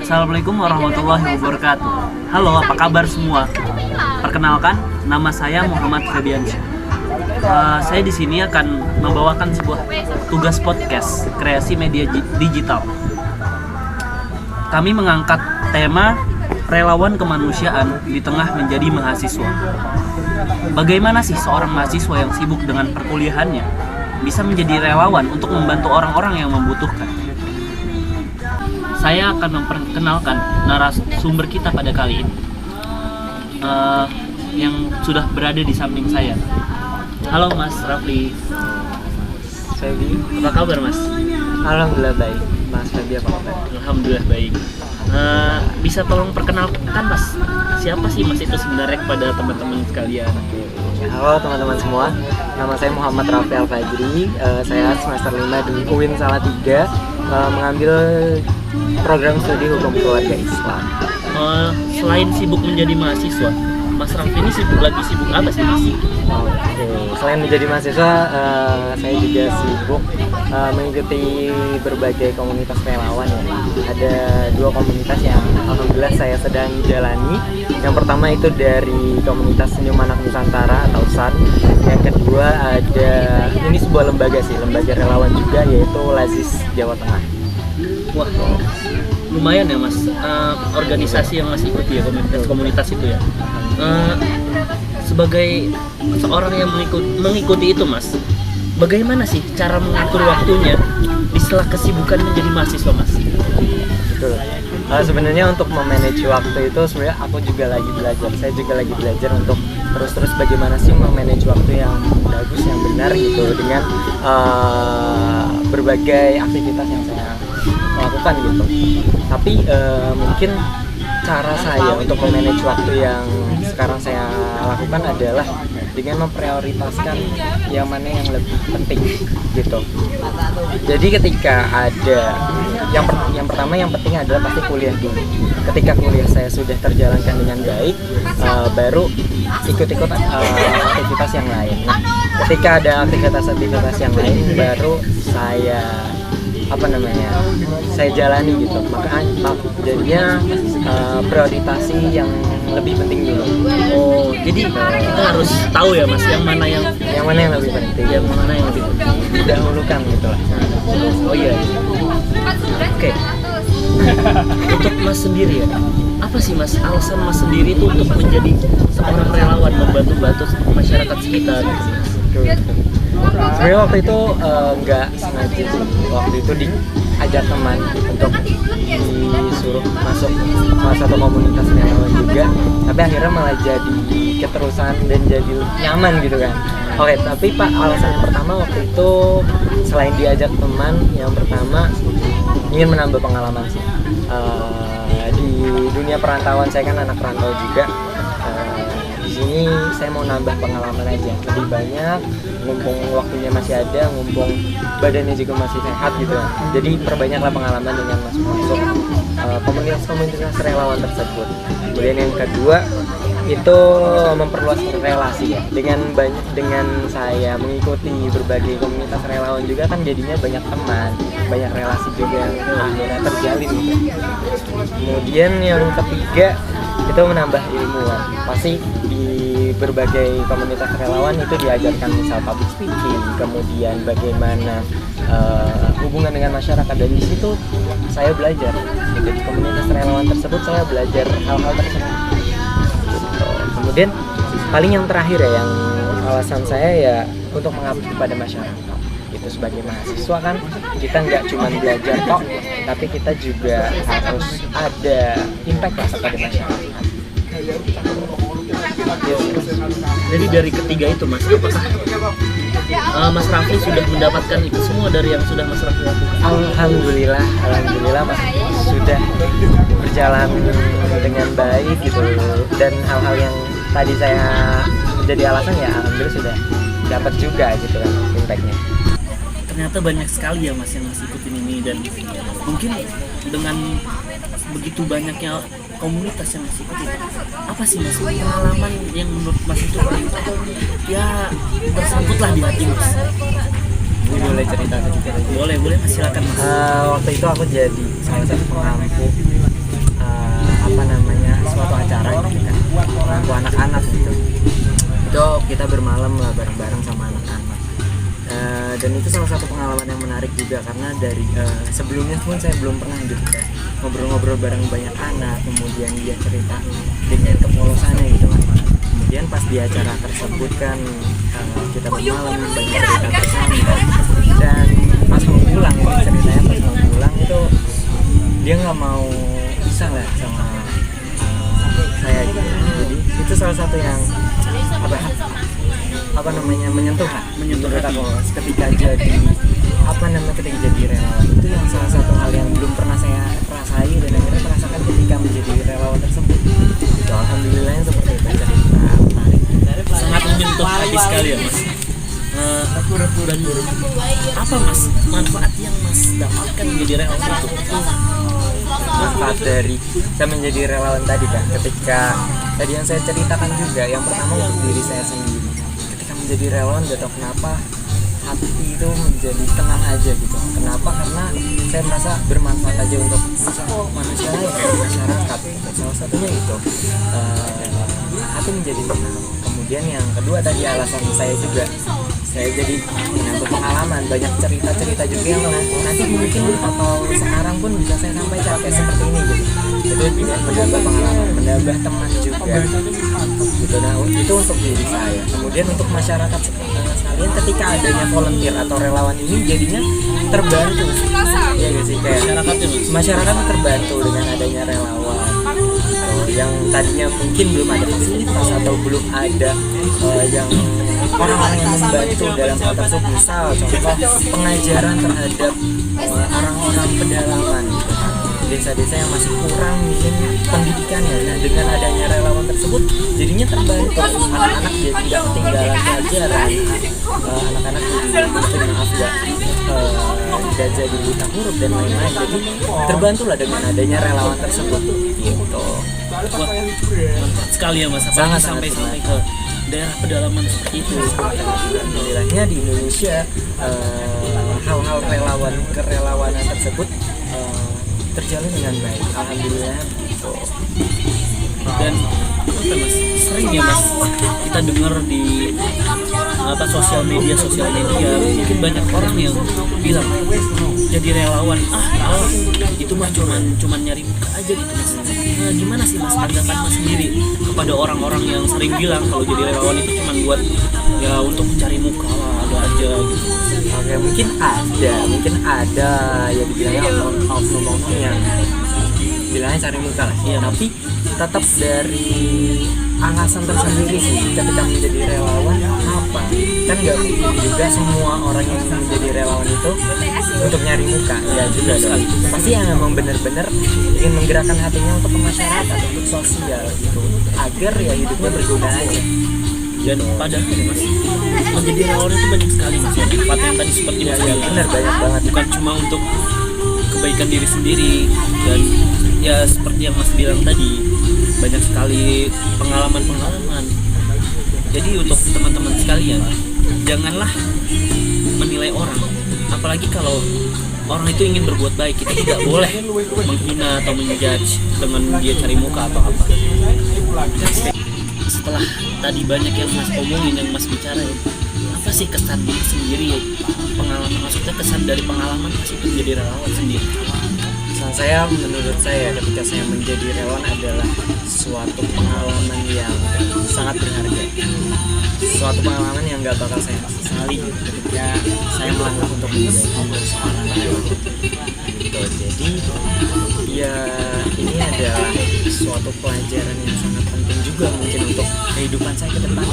Assalamualaikum warahmatullahi wabarakatuh. Halo, apa kabar semua? Perkenalkan, nama saya Muhammad Febiansyah. Saya di sini akan membawakan sebuah tugas podcast kreasi media digital. Kami mengangkat tema relawan kemanusiaan di tengah menjadi mahasiswa. Bagaimana sih seorang mahasiswa yang sibuk dengan perkuliahannya bisa menjadi relawan untuk membantu orang-orang yang membutuhkan? Saya akan memperkenalkan narasumber kita pada kali ini, yang sudah berada di samping saya. Halo Mas Rafli. Febi. Apa kabar Mas? Alhamdulillah baik. Mas Febi apa kabar? Alhamdulillah baik. Bisa tolong perkenalkan Mas, siapa sih Mas itu sebenarnya kepada teman-teman sekalian? Halo teman-teman semua, nama saya Muhammad Rafli Al-Fajri. Saya semester 5 di UIN Salatiga, mengambil program studi hukum keluarga Islam. Selain sibuk menjadi mahasiswa, Mas Rafli ini sibuk apa sih Mas? Oke. Selain menjadi mahasiswa, saya juga sibuk mengikuti berbagai komunitas relawan ya. Ada 2 komunitas yang alhamdulillah saya sedang jalani. Yang pertama itu dari komunitas Senyum Anak Nusantara atau SAN. Yang kedua ada, ini sebuah lembaga relawan juga, yaitu Lazis Jawa Tengah. Wah, lumayan ya Mas, organisasi yang Mas ikuti ya, komunitas itu ya. Sebagai seorang yang mengikuti itu Mas, bagaimana sih cara mengatur waktunya di setelah kesibukan menjadi mahasiswa Mas? Betul. Sebenarnya untuk memanage waktu itu sebenarnya aku juga lagi belajar. Saya juga lagi belajar untuk terus bagaimana sih memanage waktu yang bagus, yang benar gitu, dengan berbagai aktivitas yang saya lakukan gitu. Tapi mungkin cara saya untuk memanage waktu yang sekarang saya lakukan adalah dengan memprioritaskan yang mana yang lebih penting gitu. Jadi ketika ada yang pertama, yang penting adalah pasti kuliah dulu. Ketika kuliah saya sudah terjalankan dengan baik, baru ikut-ikut aktivitas yang lain. Nah, ketika ada aktivitas yang lain, baru saya saya jalani gitu. Maka jadinya prioritasasi yang lebih penting dulu. Oh, jadi kita harus tahu ya Mas, yang mana yang lebih penting, yang mana yang lebih penting. didahulukan gitu lah. Oh iya. Oke. Untuk Mas sendiri ya, apa sih Mas alasan Mas sendiri itu untuk menjadi seorang relawan membantu masyarakat sekitar? Sebenarnya waktu itu nggak sengaja sih. Waktu itu diajak teman untuk disuruh masuk salah satu komunitas relawan juga, tapi akhirnya malah jadi keterusan dan jadi nyaman gitu kan. Oke, tapi Pak, alasan yang pertama waktu itu selain diajak teman, yang pertama ingin menambah pengalaman sih. Di dunia perantauan, saya kan anak perantau juga. Di sini saya mau nambah pengalaman aja, lebih banyak, mumpung waktunya masih ada, mumpung badannya juga masih sehat gitu. Jadi perbanyaklah pengalaman dengan masuk komunitas relawan tersebut. Kemudian yang kedua itu memperluas relasi ya. Dengan saya mengikuti berbagai komunitas relawan juga kan jadinya banyak teman, banyak relasi juga yang akhirnya terjalin gitu. Kemudian yang ketiga itu menambah ilmu ya. Pasti di berbagai komunitas relawan itu diajarkan misal public speaking, kemudian bagaimana hubungan dengan masyarakat, dan di situ saya belajar. Di komunitas relawan tersebut saya belajar hal-hal tersebut. Kemudian paling yang terakhir ya, yang alasan saya ya untuk mengabdi pada masyarakat. Itu sebagai mahasiswa kan kita nggak cuma belajar kok, tapi kita juga harus ada impact lah kepada masyarakat. Jadi dari ketiga itu Mas, apakah Mas Rafli sudah mendapatkan itu semua dari yang sudah Mas Rafli lakukan? Alhamdulillah Mas, sudah berjalan dengan baik gitu, dan hal-hal yang tadi saya menjadi alasan ya alhamdulillah sudah dapat juga gitu kan impactnya. Ternyata banyak sekali ya Mas yang Mas ikutin ini, dan mungkin dengan begitu banyaknya komunitas yang Mas ikutin, apa sih Mas pengalaman yang menurut Mas itu ya tersangkut lah di hati Mas? Boleh cerita sedikit aja? Boleh Mas, silakan Mas. Waktu itu aku jadi salah satu pengampu suatu acara gitu kan, mengaku anak-anak gitu. Itu kita bermalam lah bareng-bareng sama anak-anak. Dan itu salah satu pengalaman yang menarik juga karena dari sebelumnya pun saya belum pernah gitu kan ngobrol-ngobrol bareng banyak anak, kemudian dia cerita dengan kepolosannya gitu kan. Kemudian pas di acara tersebut kan kita bermalam banyak cerita bersama, dan pas mau pulang itu ceritanya pas mau pulang itu dia nggak mau pisah lah sama saya gitu. Jadi itu salah satu yang menyentuh aku ketika jadi ketika jadi relawan. Itu yang salah satu hal yang belum pernah saya rasai dan akhirnya merasakan ketika menjadi relawan tersebut. So, alhamdulillahnya seperti itu cerita menarik. Sangat menyentuh hati sekali ya Mas. Dan apa Mas manfaat yang Mas dapatkan menjadi relawan itu? Manfaat dari saya menjadi relawan tadi kan, ketika tadi yang saya ceritakan juga, yang pertama untuk diri saya sendiri. Ketika menjadi relawan gak tahu kenapa hati itu menjadi tenang aja gitu. Kenapa? Karena saya merasa bermanfaat aja untuk manusia lain, masyarakat. Salah satunya itu hati menjadi tenang. Kemudian yang kedua tadi alasan saya juga, saya jadi menambah pengalaman, banyak cerita-cerita juga yang nanti mungkin atau sekarang pun bisa saya sampaikan kayak seperti ini gitu. Itu tidak menambah pengalaman, menambah teman juga gitu. Nah itu untuk diri saya. Kemudian untuk masyarakat sekalian, ketika adanya volunteer atau relawan ini jadinya terbantu. Ya gak sih, kayak masyarakat terbantu dengan adanya relawan yang tadinya mungkin belum ada fasilitas atau belum ada yang orang-orang yang membantu dalam hal tersebut. Misal contoh pengajaran terhadap orang-orang pedalaman gitu kan, desa-desa yang masih kurang mungkin pendidikannya. Nah dengan adanya relawan tersebut jadinya terbantu, anak-anak jadi tidak ketinggalan pelajaran, anak-anak jadi maaf gak jadi buta huruf dan lain-lain. Jadi terbantulah dengan adanya relawan tersebut gitu. Wah, mantap sekali ya Mas, apalagi sampai ke daerah pedalaman seperti itu. Alhamdulillahnya di Indonesia hal-hal kerelawanan tersebut terjalin dengan baik, alhamdulillah gitu. Dan Mas, sering ya Mas kita dengar di sosial media mungkin banyak orang yang bilang jadi relawan itu mah cuman nyari muka aja gitu Mas. Nah, gimana sih Mas tanggapan Mas sendiri kepada orang-orang yang sering bilang kalau jadi relawan itu cuma buat ya untuk mencari muka lah, ada aja gitu. Oke, mungkin ada ya dibilangnya oknum-oknum yang bilangnya cari muka lah. Iya, tapi tetap dari alasan tersendiri sih ketika menjadi relawan apa, kan nggak mungkin juga semua orang yang menjadi relawan itu untuk nyari muka ya juga dong. Pasti yang memang benar-benar ingin menggerakkan hatinya untuk ke masyarakat, untuk sosial gitu, agar ya hidupnya berguna aja. Dan padahal ya Mas, menjadi relawan itu banyak sekali Mas, manfaat yang tadi seperti Mas bilang. Benar, banyak banget, bukan cuma untuk kebaikan diri sendiri, dan ya seperti yang Mas bilang tadi, banyak sekali pengalaman. Jadi untuk teman-teman sekalian, janganlah menilai orang, apalagi kalau orang itu ingin berbuat baik. Kita tidak boleh menghina atau menjudge dengan dia cari muka atau apa. Setelah tadi banyak yang Mas omongin, yang Mas bicara ya, apa sih kesan Mas sendiri ya, pengalaman, maksudnya kesan dari pengalaman Mas itu menjadi relawan sendiri? Menurut saya ketika saya menjadi relawan adalah suatu pengalaman yang sangat berharga, suatu pengalaman yang gak bakal saya sesali ketika saya melangkah untuk menjadi seorang relawan gitu. Jadi ya ini adalah suatu pelajaran yang sangat penting juga mungkin untuk kehidupan saya ke depan,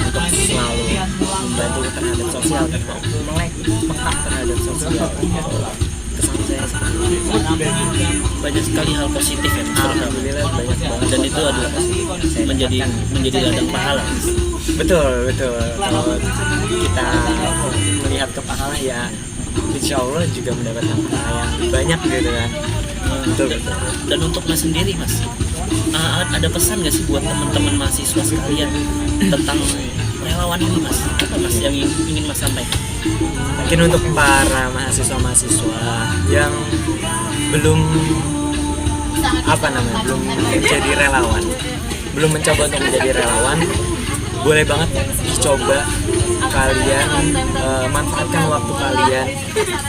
untuk selalu membantu terhadap sosial, melek peka terhadap sosial. Kesan saya seperti itu. Banyak sekali hal positif ya Mas. Alhamdulillah banyak banget, dan itu adalah menjadi ladang pahala. Betul. Kalau kita melihat ke pahala ya insya Allah juga mendapatkan pahala yang banyak gitu kan. Betul. Dan untuk Mas sendiri Mas, ada pesan nggak sih buat teman-teman mahasiswa sekalian tentang relawan ini Mas? Apa Mas yang ingin Mas sampaikan? Mungkin untuk para mahasiswa yang belum belum menjadi relawan, belum mencoba untuk menjadi relawan, boleh banget dicoba. Kalian manfaatkan waktu kalian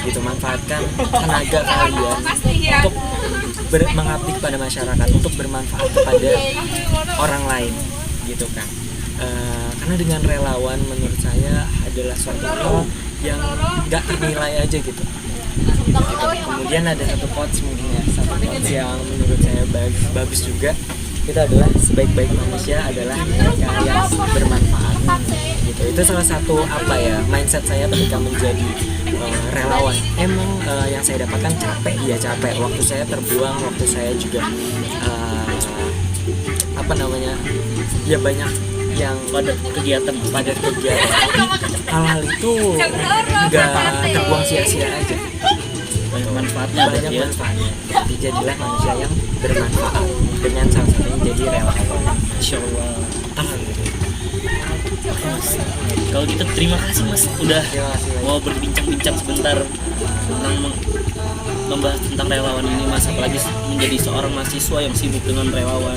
gitu, manfaatkan tenaga kalian untuk mengabdi kepada masyarakat, untuk bermanfaat kepada orang lain gitu kan. Karena dengan relawan menurut saya adalah suatu hal yang nggak ternilai aja gitu. Kemudian ada satu quotes mungkin ya, satu quotes yang menurut saya bagus juga, itu adalah sebaik-baik manusia adalah mereka yang bermanfaat gitu. Itu salah satu mindset saya ketika menjadi relawan. Emang yang saya dapatkan capek, waktu saya terbuang, waktu saya juga ya banyak yang padat kegiatan. Hal-hal itu nggak terbuang sia-sia aja, banyak manfaatnya. Jadi jadilah manusia yang bermanfaat dengan salah satunya jadi relawan. Insyaallah. Kalau gitu terima kasih Mas udah mau berbincang-bincang sebentar tentang membahas tentang relawan ini Mas, apalagi menjadi seorang mahasiswa yang sibuk dengan relawan.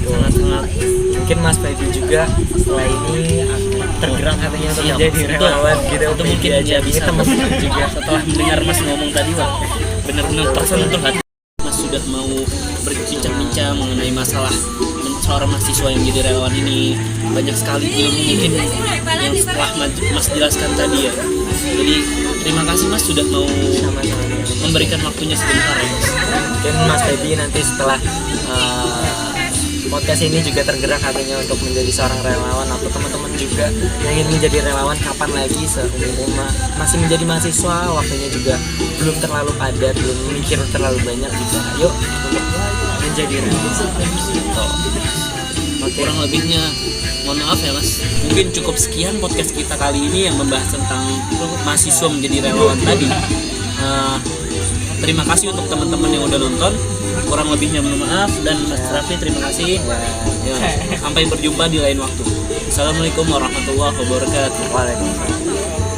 Sangat-sangat mungkin Mas Feby juga setelah ini akan tergerak katanya untuk menjadi relawan gitu. Itu mungkin ya bisa teman-teman juga setelah mendengar Mas ngomong tadi, wah benar-benar tersentuh hati. Mas sudah mau berbincang-bincang mengenai masalah seorang mahasiswa yang jadi relawan ini. Banyak sekali ilmu mungkin yang setelah Mas jelaskan tadi ya. Jadi terima kasih Mas sudah mau memberikan waktunya sebentar ya Mas. Mungkin Mas Feby nanti setelah podcast ini juga tergerak hatinya untuk menjadi seorang relawan, atau teman-teman juga yang ingin menjadi relawan kapan lagi, masih menjadi mahasiswa, waktunya juga belum terlalu padat, belum mikir terlalu banyak juga, ayo untuk menjadi relawan. Kurang lebihnya mohon maaf ya Mas, mungkin cukup sekian podcast kita kali ini yang membahas tentang mahasiswa menjadi relawan tadi. Terima kasih untuk teman-teman yang udah nonton. Kurang lebihnya mohon maaf, dan Mas Raffi terima kasih ya. Sampai berjumpa di lain waktu. Assalamualaikum warahmatullahi wabarakatuh. Waalaikumsalam.